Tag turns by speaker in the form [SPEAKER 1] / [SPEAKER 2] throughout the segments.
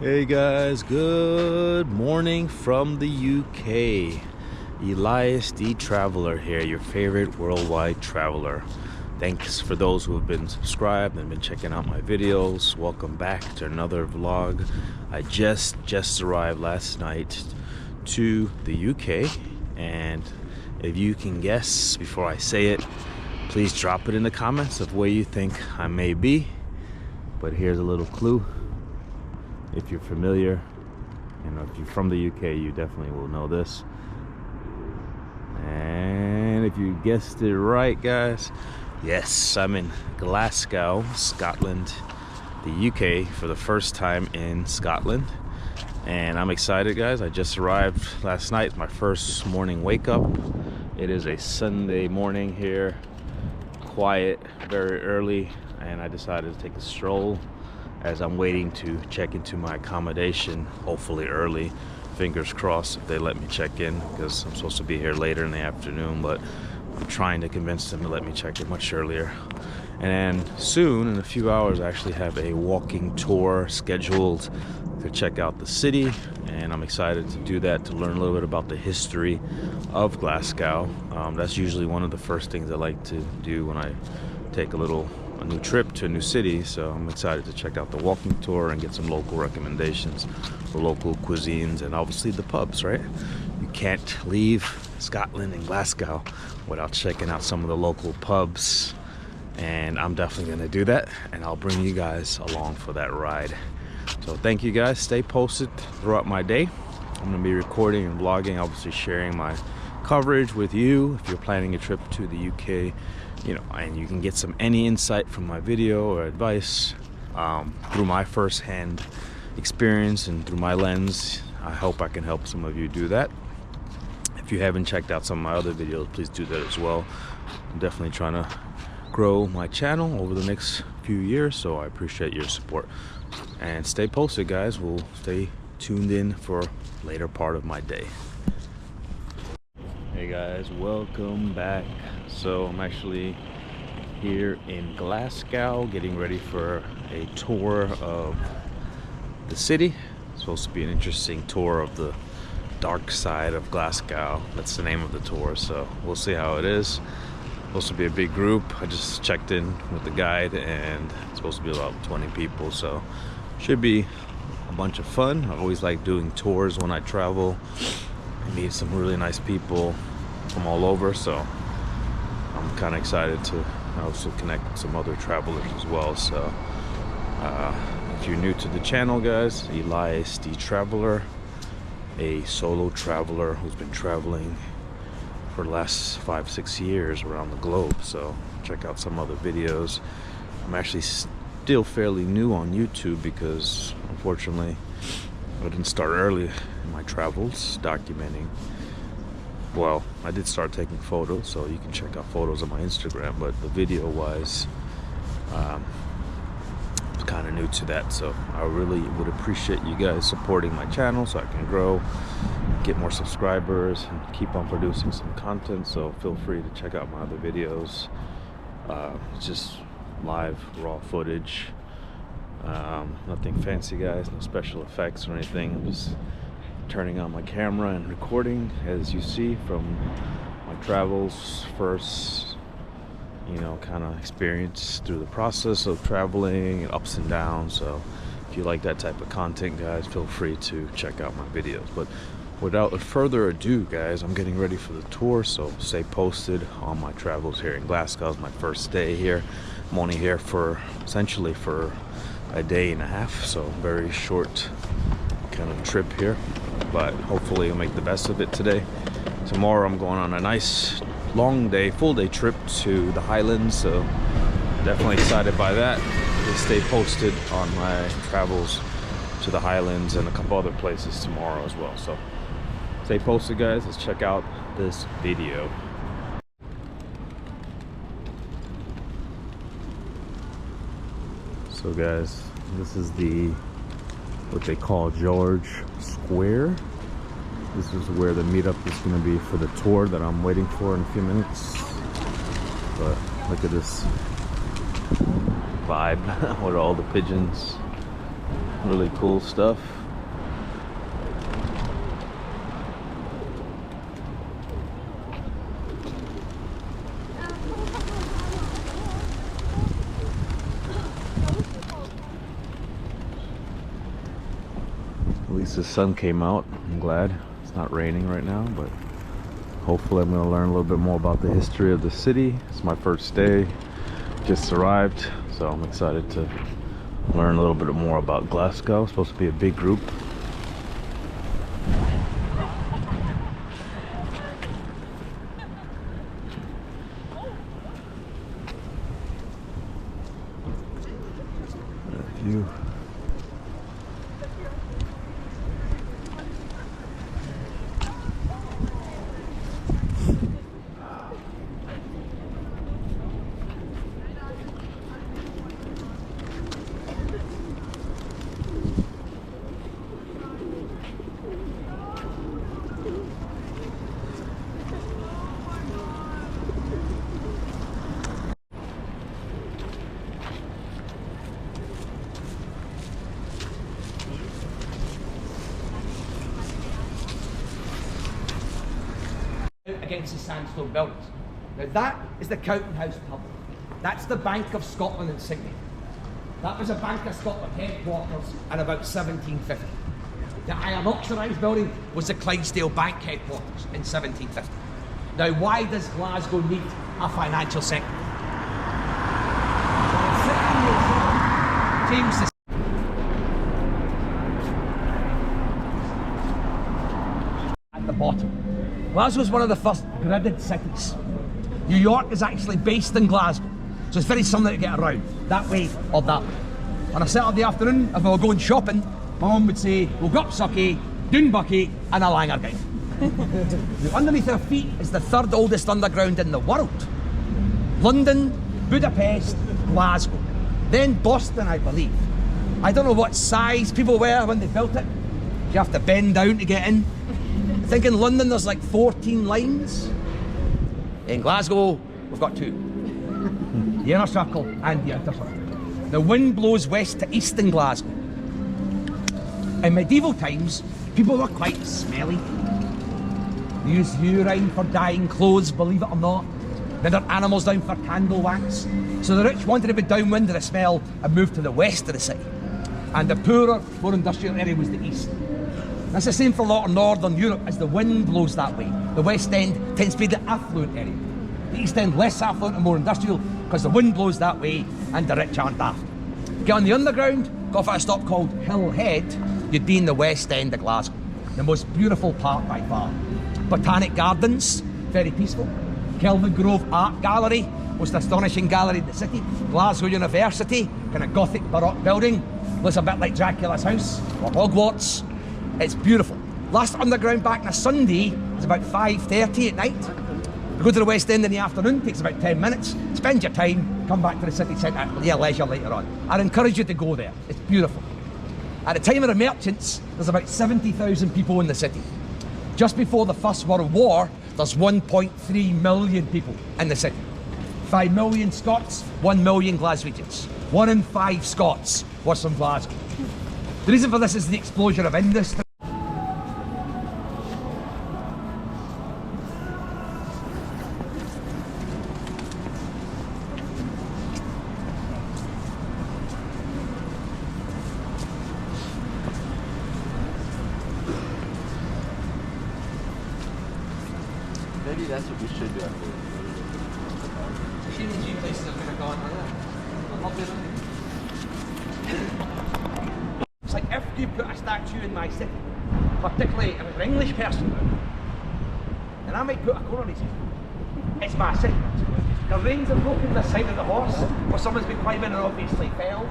[SPEAKER 1] Hey guys, good morning from the UK. Elias the Traveler here, your favorite worldwide traveler. Thanks for those who have been subscribed and been checking out my videos. Welcome back to another vlog. I just arrived last night to the UK, and if you can guess before I say it, please drop it in the comments of where you think I may be. But here's a little clue. If you're familiar, if you're from the UK, you definitely will know this. And if you guessed it right, guys, yes, I'm in Glasgow, Scotland, the UK, for the first time in Scotland. And I'm excited, guys. I just arrived last night, my first morning wake up. It is a Sunday morning here, quiet, very early, and I decided to take a stroll as I'm waiting to check into my accommodation, hopefully early. Fingers crossed if they let me check in, because I'm supposed to be here later in the afternoon, but I'm trying to convince them to let me check in much earlier. And soon, in a few hours, I actually have a walking tour scheduled to check out the city, and I'm excited to do that, to learn a little bit about the history of Glasgow. That's usually one of the first things I like to do when I take a new trip to a new city, so I'm excited to check out the walking tour and get some local recommendations for local cuisines and obviously the pubs, right? You can't leave Scotland and Glasgow without checking out some of the local pubs, and I'm definitely going to do that, and I'll bring you guys along for that ride. So thank you guys. Stay posted throughout my day. I'm going to be recording and vlogging, obviously sharing my coverage with you if you're planning a trip to the UK, and you can get any insight from my video or advice through my first-hand experience and through my lens. I hope I can help some of you do that. If you haven't checked out some of my other videos, please do that as well. I'm definitely trying to grow my channel over the next few years, so I appreciate your support. And stay posted, guys. We'll stay tuned in for later part of my day. Hey guys, welcome back. So I'm actually here in Glasgow getting ready for a tour of the city. It's supposed to be an interesting tour of the dark side of Glasgow. That's the name of the tour, so we'll see how it is. It's supposed to be a big group. I just checked in with the guide, and it's supposed to be about 20 people, so should be a bunch of fun. I always like doing tours when I travel. I meet some really nice people from all over, so I'm kind of excited to also connect with some other travelers as well. So if you're new to the channel, guys, Elias the Traveler, a solo traveler who's been traveling for the last 5-6 years around the globe. So check out some other videos. I'm actually still fairly new on YouTube because unfortunately I didn't start early in my travels documenting. Well, I did start taking photos, so you can check out photos on my Instagram, but the video wise, I'm kind of new to that, so I really would appreciate you guys supporting my channel so I can grow, get more subscribers, and keep on producing some content. So feel free to check out my other videos. It's just live raw footage, nothing fancy, guys, no special effects or anything. I'm just turning on my camera and recording, as you see, from my travels first, kind of experience through the process of traveling and ups and downs. So if you like that type of content, guys, feel free to check out my videos. But without further ado, guys, I'm getting ready for the tour, so stay posted on my travels here in Glasgow. It's my first day here. I'm only here essentially for a day and a half, so very short kind of trip here, but hopefully I'll make the best of it today. Tomorrow I'm going on a nice long day, full day trip to the Highlands, so definitely excited by that. Just stay posted on my travels to the Highlands and a couple other places tomorrow as well. So stay posted, guys. Let's check out this video. So guys, this is what they call George Square. This is where the meetup is going to be for the tour that I'm waiting for in a few minutes. But look at this vibe with all the pigeons. really cool stuff. At least the sun came out. I'm glad it's not raining right now, but hopefully I'm going to learn a little bit more about the history of the city. It's my first day, just arrived, so I'm excited to learn a little bit more about Glasgow. It's supposed to be a big group. View.
[SPEAKER 2] Against the sandstone buildings. Now that is the Cowton House pub. That's the Bank of Scotland insignia. That was a Bank of Scotland headquarters in about 1750. The iron oxidised building was the Clydesdale Bank headquarters in 1750. Now why does Glasgow need a financial sector? James the at the bottom. Glasgow is one of the first gridded cities. New York is actually based in Glasgow, so it's very similar to get around, that way or that way. On a Saturday afternoon, if we were going shopping, my mum would say, we'll go up Sucky, down Bucky, and a Langergate. Now, underneath our feet is the third oldest underground in the world. London, Budapest, Glasgow. Then Boston, I believe. I don't know what size people were when they built it. You have to bend down to get in. I think in London there's like 14 lines. In Glasgow, we've got 2. The inner circle and the outer circle. The wind blows west to east in Glasgow. In medieval times, people were quite smelly. They used urine for dyeing clothes, believe it or not. They had their animals down for candle wax. So the rich wanted to be downwind of the smell and moved to the west of the city. And the poorer, more industrial area was the east. That's the same for a lot of northern Europe as the wind blows that way. The west end tends to be the affluent area. The east end less affluent and more industrial because the wind blows that way and the rich aren't daft. Get on the underground, go off at a stop called Hill Head, you'd be in the west end of Glasgow. The most beautiful part by far. Botanic Gardens, very peaceful. Kelvin Grove Art Gallery, most astonishing gallery in the city. Glasgow University, kind of Gothic Baroque building. Looks a bit like Dracula's house or Hogwarts. It's beautiful. Last underground back on a Sunday is about 5:30 at night. You go to the West End in the afternoon, takes about 10 minutes. Spend your time, come back to the city centre at your leisure later on. I'd encourage you to go there. It's beautiful. At the time of the merchants, there's about 70,000 people in the city. Just before the First World War, there's 1.3 million people in the city. 5 million Scots, 1 million Glaswegians. 1 in 5 Scots was from Glasgow. The reason for this is the explosion of industry.
[SPEAKER 3] Maybe that's what we should do.
[SPEAKER 2] Few places have been gone. It's like if you put a statue in my city, particularly if it's an English person, then I might put a corner on his head. It's my city. The rains have broken the side of the horse, where someone's been climbing and obviously fell.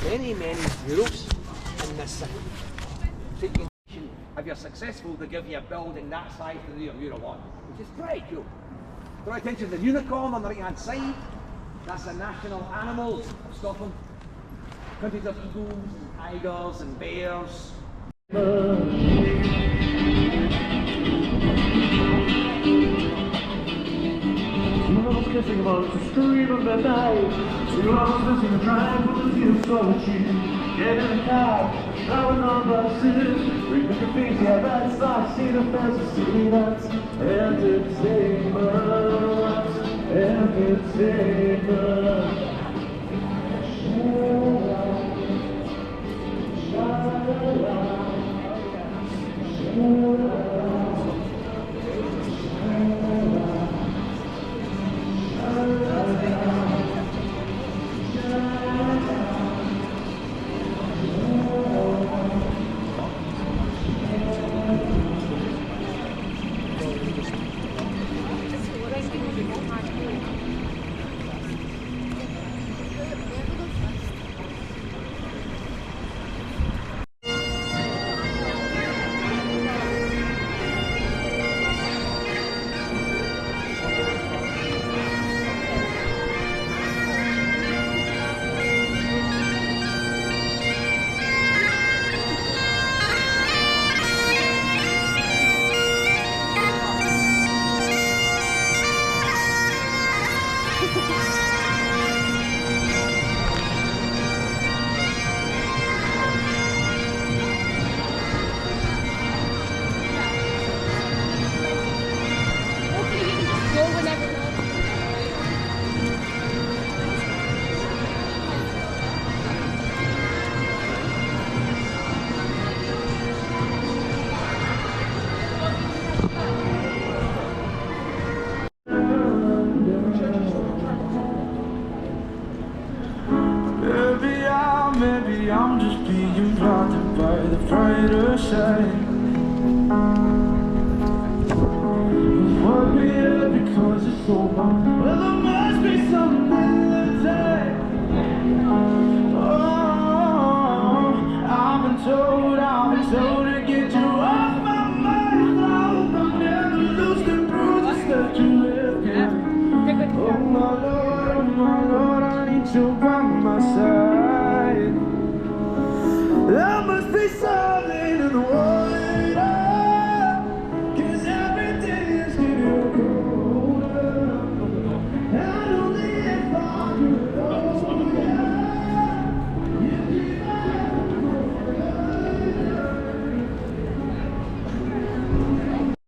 [SPEAKER 2] Many murals in this city, taking if you're successful, they give you a building that size to do your mural on, which is pretty cool. Draw attention to the unicorn on the right hand side. That's a national animal of Scotland. Countries of eagles and tigers and bears.
[SPEAKER 4] Two lovers kissing amongst the stream of the night. Two lovers missing a drive with the sea of solitude. Get in a car, traveling on buses. Read the graffiti, yeah, that's not see the fantasy. That's entertainment. Entertainment. Maybe I'm just being blinded by the brighter side. Fuck me up because it's so long. Well, there must be something in the time. Oh, I've been told to get you off my mind. I'll never lose the bruises that you left behind. Oh my Lord, I need you by my side.